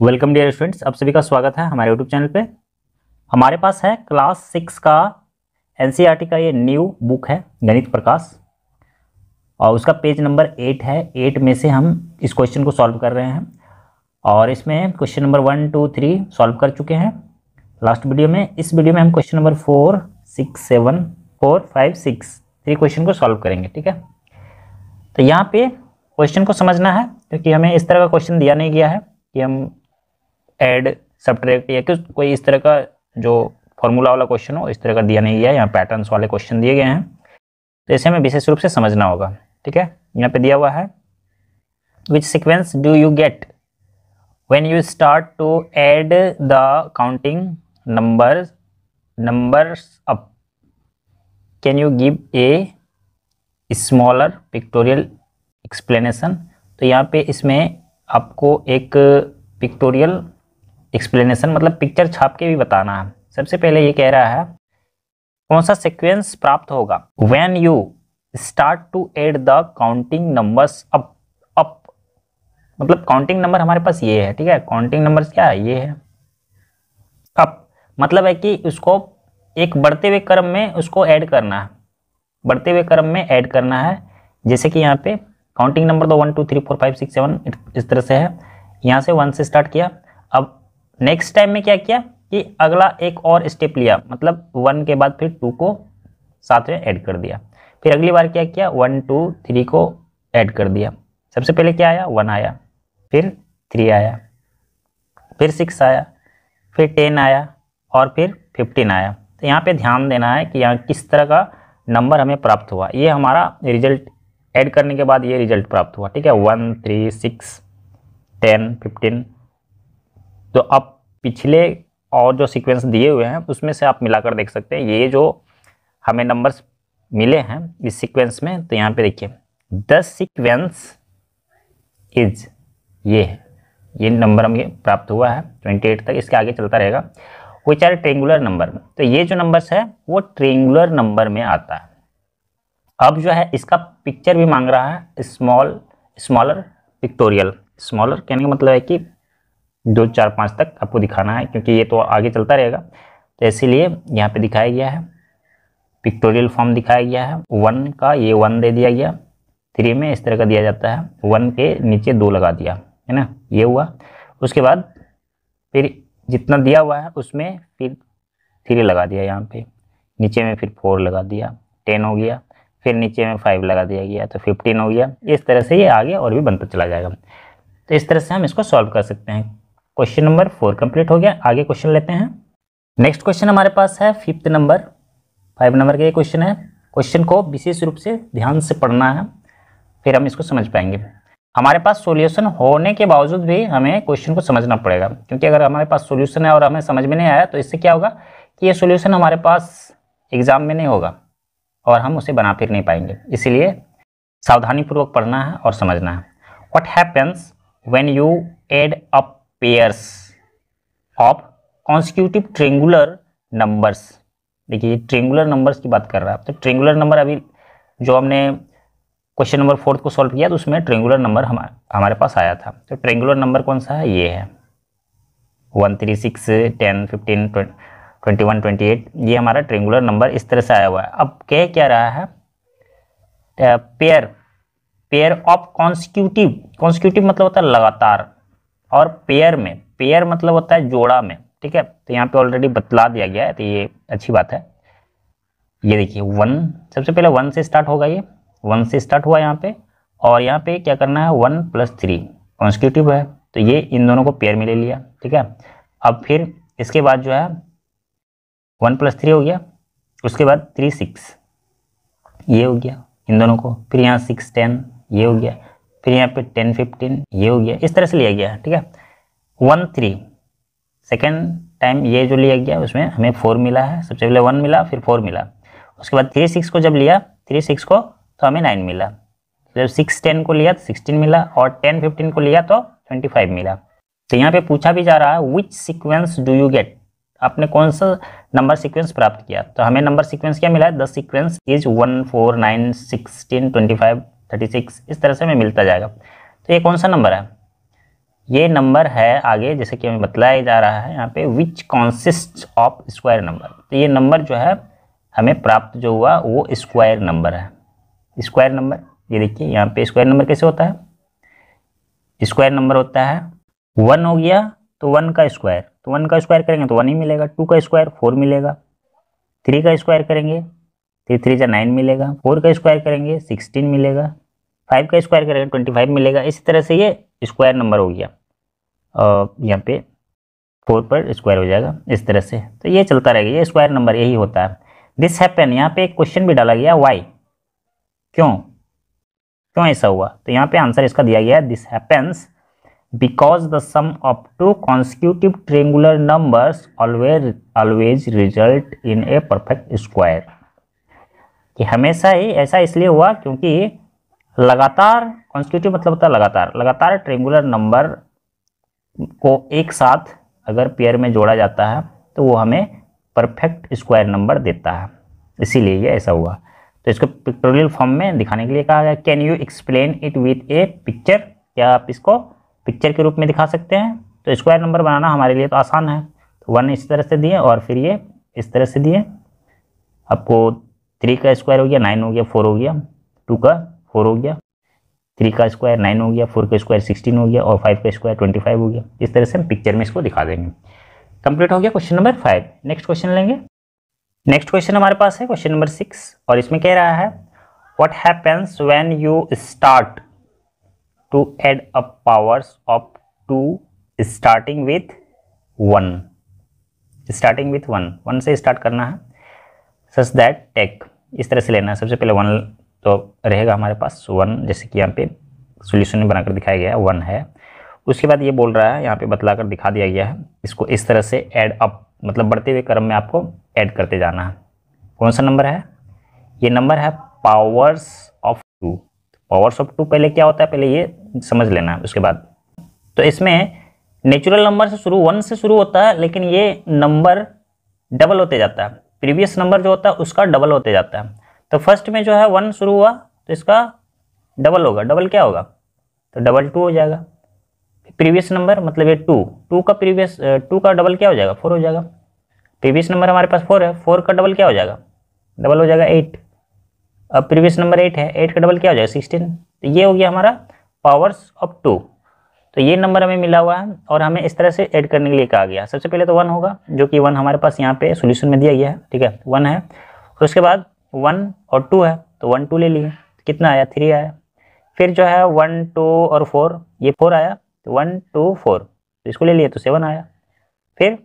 Welcome dear students, आप सभी का स्वागत है हमारे यूट्यूब चैनल पे। हमारे पास है क्लास 6 का एनसीईआरटी का ये न्यू बुक है गणित प्रकाश, और उसका पेज नंबर 8 है। 8 में से हम इस क्वेश्चन को सॉल्व कर रहे हैं, और इसमें क्वेश्चन नंबर 1, 2, 3 सॉल्व कर चुके हैं लास्ट वीडियो में। इस वीडियो में हम क्वेश्चन नंबर 4, 6, 7, 4, 5, 6 3 क्वेश्चन को सॉल्व करेंगे। ठीक है, तो यहाँ पे क्वेश्चन को समझना है, क्योंकि हमें इस तरह का क्वेश्चन दिया नहीं गया है कि हम ऐड सब्ट्रैक्ट या कोई इस तरह का जो फॉर्मूला वाला क्वेश्चन हो, इस तरह का दिया नहीं गया है। यहाँ पैटर्न्स वाले क्वेश्चन दिए गए हैं, तो इसे हमें विशेष रूप से समझना होगा। ठीक है, यहाँ पे दिया हुआ है which sequence do you get when you start to add the counting numbers up, can you give a smaller pictorial explanation. तो यहाँ पे इसमें आपको एक पिक्टोरियल एक्सप्लेनेशन मतलब पिक्चर छाप के भी बताना है। सबसे पहले ये कह रहा है कौन सा सीक्वेंस प्राप्त होगा when you start to add the counting numbers up. मतलब काउंटिंग नंबर हमारे पास ये है। ठीक है, काउंटिंग नंबर्स क्या है, ये है अप। मतलब है कि उसको एक बढ़ते हुए क्रम में उसको ऐड करना है, बढ़ते हुए क्रम में ऐड करना है। जैसे कि यहाँ पे काउंटिंग नंबर तो 1, 2, 3, 4, 5, 6, 7 इस तरह से है। यहाँ से 1 से स्टार्ट किया, अब नेक्स्ट टाइम में क्या किया कि अगला एक और स्टेप लिया, मतलब 1 के बाद फिर 2 को साथ में ऐड कर दिया। फिर अगली बार क्या किया, 1, 2, 3 को ऐड कर दिया। सबसे पहले क्या आया, 1 आया, फिर 3 आया, फिर 6 आया, फिर 10 आया, और फिर 15 आया। तो यहाँ पे ध्यान देना है कि यहाँ किस तरह का नंबर हमें प्राप्त हुआ। ये हमारा रिजल्ट ऐड करने के बाद ये रिजल्ट प्राप्त हुआ। ठीक है, 1, 3, 6, 10, 15। तो अब पिछले और जो सीक्वेंस दिए हुए हैं उसमें से आप मिलाकर देख सकते हैं ये जो हमें नंबर्स मिले हैं इस सीक्वेंस में। तो यहाँ पे देखिए द सीक्वेंस इज, ये नंबर हमें प्राप्त हुआ है 28 तक, इसके आगे चलता रहेगा। विच आर ट्रेंगुलर नंबर, तो ये जो नंबर्स है वो ट्रेंगुलर नंबर में आता है। अब जो है इसका पिक्चर भी मांग रहा है, स्मॉलर पिक्टोरियल। स्मॉलर कहने का मतलब है कि 2, 4, 5 तक आपको दिखाना है, क्योंकि ये तो आगे चलता रहेगा। तो इसीलिए यहाँ पे दिखाया गया है, पिक्टोरियल फॉर्म दिखाया गया है। 1 का ये 1 दे दिया गया, 3 में इस तरह का दिया जाता है, 1 के नीचे 2 लगा दिया, है ना, ये हुआ। उसके बाद फिर जितना दिया हुआ है उसमें फिर 3 लगा दिया, यहाँ पे नीचे में फिर 4 लगा दिया, 10 हो गया, फिर नीचे में 5 लगा दिया गया, तो 15 हो गया। इस तरह से ये आगे और भी बनता चला जाएगा। तो इस तरह से हम इसको सॉल्व कर सकते हैं। क्वेश्चन नंबर 4 कंप्लीट हो गया। आगे क्वेश्चन लेते हैं। नेक्स्ट क्वेश्चन हमारे पास है 5 नंबर का ये क्वेश्चन है। क्वेश्चन को विशेष रूप से ध्यान से पढ़ना है, फिर हम इसको समझ पाएंगे। हमारे पास सॉल्यूशन होने के बावजूद भी हमें क्वेश्चन को समझना पड़ेगा, क्योंकि अगर हमारे पास सॉल्यूशन है और हमें समझ में नहीं आया तो इससे क्या होगा कि ये सॉल्यूशन हमारे पास एग्जाम में नहीं होगा और हम उसे बना फिर नहीं पाएंगे। इसीलिए सावधानीपूर्वक पढ़ना है और समझना है। What happens when you add up pairs of consecutive triangular numbers. देखिए ट्रेंगुलर नंबर्स की बात कर रहा है, तो ट्रेंगुलर नंबर अभी जो हमने क्वेश्चन नंबर 4 को सॉल्व किया तो उसमें ट्रेंगुलर नंबर हमारे पास आया था। तो ट्रेंगुलर नंबर कौन सा है, ये है 1, 3, 6, 10, 15, 21, 28, ये हमारा ट्रेंगुलर नंबर इस तरह से आया हुआ है। अब क्या रहा है, पेयर ऑफ कॉन्सिक्यूटिव मतलब होता है लगातार, और पेयर मतलब होता है जोड़ा में। ठीक है, तो यहाँ पे ऑलरेडी बतला दिया गया है, तो ये अच्छी बात है। ये देखिए 1, सबसे पहले 1 से स्टार्ट होगा, ये 1 से स्टार्ट हुआ यहाँ पे, और यहाँ पे क्या करना है 1 + 3 कॉन्सिक्यूटिव है, तो ये इन दोनों को पेयर में ले लिया। ठीक है, अब फिर इसके बाद जो है 1 + 3 हो गया, उसके बाद 3, 6 ये हो गया इन दोनों को, फिर यहाँ 6, 10 ये हो गया, फिर यहाँ पे 10, 15 ये हो गया। इस तरह से लिया गया है। ठीक है, 1, 3 सेकेंड टाइम ये जो लिया गया उसमें हमें 4 मिला है। सबसे पहले 1 मिला, फिर 4 मिला, उसके बाद 3, 6 को जब लिया, 3, 6 को तो हमें 9 मिला। जब 6, 10 को लिया तो 16 मिला, और 10, 15 को लिया तो 25 मिला। तो यहाँ पे पूछा भी जा रहा है which sequence do you gate, आपने कौन सा नंबर सीक्वेंस प्राप्त किया। तो हमें नंबर सीक्वेंस क्या मिला है, द सीक्वेंस इज 1, 4, 9, 16, 25, 36, इस तरह से हमें मिलता जाएगा। तो ये कौन सा नंबर है, ये नंबर है आगे जैसे कि हमें बतलाया जा रहा है यहाँ पे विच कॉन्सिस्ट ऑफ स्क्वायर नंबर। तो ये नंबर जो है हमें प्राप्त जो हुआ वो स्क्वायर नंबर है। स्क्वायर नंबर ये देखिए यहाँ पे स्क्वायर नंबर कैसे होता है, स्क्वायर नंबर होता है 1 हो गया तो 1 का स्क्वायर, तो 1 का स्क्वायर करेंगे तो 1 ही मिलेगा, 2 का स्क्वायर 4 मिलेगा, 3 का स्क्वायर करेंगे 3 3 9 मिलेगा, 4 का स्क्वायर करेंगे 16 मिलेगा, 5 का स्क्वायर करेंगे 25 मिलेगा। इसी तरह से ये स्क्वायर नंबर हो गया, यहाँ पे 4 पर स्क्वायर हो जाएगा इस तरह से। तो ये चलता रहेगा, ये स्क्वायर नंबर यही होता है। दिस हैपन, यहाँ पे एक क्वेश्चन भी डाला गया वाई, क्यों क्यों ऐसा हुआ, तो यहाँ पे आंसर इसका दिया गया है this happens because the sum of two consecutive triangular numbers always result in a perfect square. कि हमेशा ही ऐसा इसलिए हुआ क्योंकि लगातार, कॉन्सिक्यूटिव मतलब होता है लगातार, लगातार ट्रायंगुलर नंबर को एक साथ अगर पेयर में जोड़ा जाता है तो वो हमें परफेक्ट स्क्वायर नंबर देता है, इसीलिए ये ऐसा हुआ। तो इसको पिक्टोरियल फॉर्म में दिखाने के लिए कहा गया can you explain it with A picture, क्या आप इसको पिक्चर के रूप में दिखा सकते हैं। तो स्क्वायर नंबर बनाना हमारे लिए तो आसान है, तो 1 इस तरह से दिए और फिर ये इस तरह से दिए, आपको 3 का स्क्वायर हो गया 9 हो गया, 4 हो गया, 2 का 4 हो गया, 3 का स्क्वायर 9 हो गया, 4 का स्क्वायर 16 हो गया और 5 का स्क्वायर 25 हो गया। इस तरह से हम पिक्चर में इसको दिखा देंगे। कंप्लीट हो गया क्वेश्चन नंबर 5। नेक्स्ट क्वेश्चन लेंगे। नेक्स्ट क्वेश्चन हमारे पास है क्वेश्चन नंबर 6 और इसमें कह रहा है what happens when you start to add up powers of 2 starting with 1, starting with 1 से स्टार्ट करना है, सच दैट टेक, इस तरह से लेना है। सबसे पहले 1 तो रहेगा हमारे पास 1, जैसे कि यहाँ पे सॉल्यूशन में बनाकर दिखाया गया है 1 है। उसके बाद ये बोल रहा है, यहाँ पे बतलाकर दिखा दिया गया है, इसको इस तरह से ऐड अप, मतलब बढ़ते हुए क्रम में आपको ऐड करते जाना है। कौन सा नंबर है, ये नंबर है पावर्स ऑफ 2। पावर्स ऑफ 2 पहले क्या होता है, पहले ये समझ लेना है उसके बाद। तो इसमें नेचुरल नंबर से शुरू 1 से शुरू होता है, लेकिन ये नंबर डबल होते जाता है, प्रीवियस नंबर जो होता है उसका डबल होते जाता है। तो फर्स्ट में जो है 1 शुरू हुआ तो इसका डबल होगा, डबल क्या होगा, तो डबल 2 हो जाएगा। प्रीवियस नंबर मतलब ये 2 का प्रीवियस 2 का डबल क्या हो जाएगा, 4 हो जाएगा। प्रीवियस नंबर हमारे पास 4 है, 4 का डबल क्या हो जाएगा, डबल हो जाएगा 8। अब प्रीवियस नंबर 8 है, 8 का डबल क्या हो जाएगा 16। तो ये हो गया हमारा पावर्स ऑफ 2। तो ये नंबर हमें मिला हुआ है और हमें इस तरह से ऐड करने के लिए कहा गया। सबसे पहले तो 1 होगा, जो कि 1 हमारे पास यहाँ पे सॉल्यूशन में दिया गया है, ठीक है 1 है। और उसके बाद 1 और 2 है, तो 1 2 ले लिए, कितना आया 3 आया। फिर जो है 1 2 और 4, ये 4 आया, तो 1 2 4, तो इसको ले लिए तो 7 आया। फिर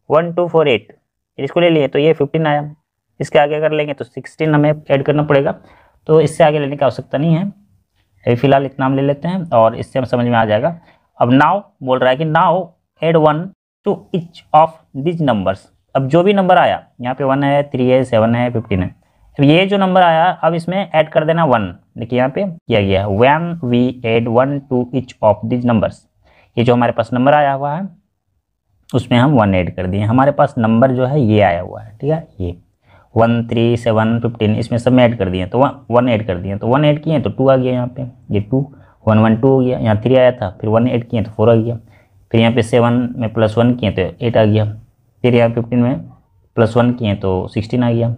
1 2 4 8, इसको ले लिए तो ये 15 आया। इसके आगे अगर लेंगे तो 16 हमें ऐड करना पड़ेगा, तो इससे आगे लेने की आवश्यकता नहीं है, अभी फिलहाल इतना हम ले लेते हैं और इससे हम समझ में आ जाएगा। अब नाउ बोल रहा है कि now add 1 to each of these numbers. अब जो भी नंबर आया, यहाँ पे 1 है, 3 है, 7 है, 15 है, अब ये जो नंबर आया अब इसमें ऐड कर देना 1। देखिए यहाँ पे किया गया है when we add 1 to each of these numbers. ये जो हमारे पास नंबर आया हुआ है उसमें हम 1 ऐड कर दिए। हमारे पास नंबर जो है ये आया हुआ है, ठीक है, ये 1 3 7 15 इसमें सब में ऐड कर दिए, तो 1 ऐड कर दिए, तो 1 ऐड किए तो 2 आ गया यहाँ पे, ये 2 1 1 2 हो गया। यहाँ 3 आया था, फिर 1 ऐड किए तो 4 आ गया। फिर यहाँ पे 7 में +1 किए तो 8 आ गया। फिर यहाँ 15 में +1 किए तो 16 आ गया।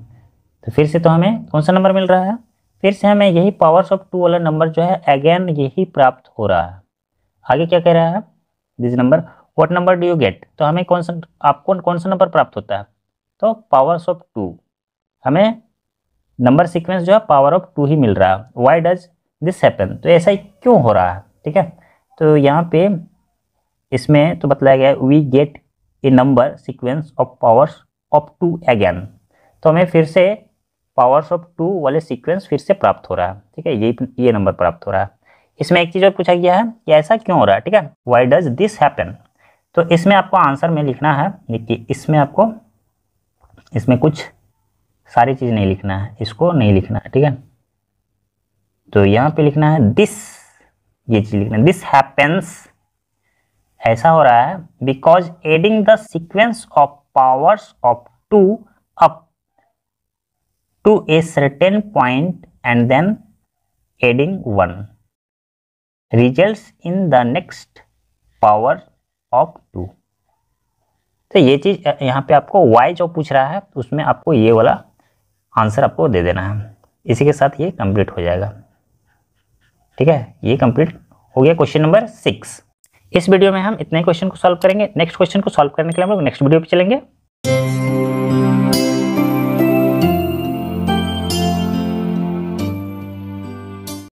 तो फिर से तो हमें कौन सा नंबर मिल रहा है, फिर से हमें यही पावर्स ऑफ 2 वाला नंबर जो है अगेन यही प्राप्त हो रहा है। आगे क्या कह रहा है, this number what number do you gate, तो हमें आपको कौन सा नंबर प्राप्त होता है, तो पावर्स ऑफ 2। हमें नंबर सीक्वेंस जो है पावर ऑफ 2 ही मिल रहा है। व्हाई डज दिस हैपन, तो ऐसा ही क्यों हो रहा है, ठीक है। तो यहाँ पे इसमें तो बताया गया है we get a number sequence of powers of 2 again, तो हमें फिर से पावर्स ऑफ 2 वाले सीक्वेंस फिर से प्राप्त हो रहा है, ठीक है, ये नंबर प्राप्त हो रहा है। इसमें एक चीज़ और पूछा गया है कि ऐसा क्यों हो रहा है, ठीक है, व्हाई डज दिस हैपन। तो इसमें आपको आंसर में लिखना है, देखिए इसमें आपको इसमें कुछ सारी चीज़ नहीं लिखना है, इसको नहीं लिखना है, ठीक है। तो यहाँ पे लिखना है दिस, ये चीज़ लिखना है, दिस हैपेंस, ऐसा हो रहा है because adding the sequence of powers of 2 up to a certain point and then adding 1 results in the next power of 2। तो ये चीज़ यहाँ पे आपको y जो पूछ रहा है उसमें आपको ये वाला आंसर आपको दे देना है। इसी के साथ ये कंप्लीट हो जाएगा। ठीक है, ये कंप्लीट हो गया क्वेश्चन नंबर 6। इस वीडियो में हम इतने क्वेश्चन को सॉल्व करेंगे। नेक्स्ट क्वेश्चन को सॉल्व करने के लिए हम लोग नेक्स्ट वीडियो पे चलेंगे।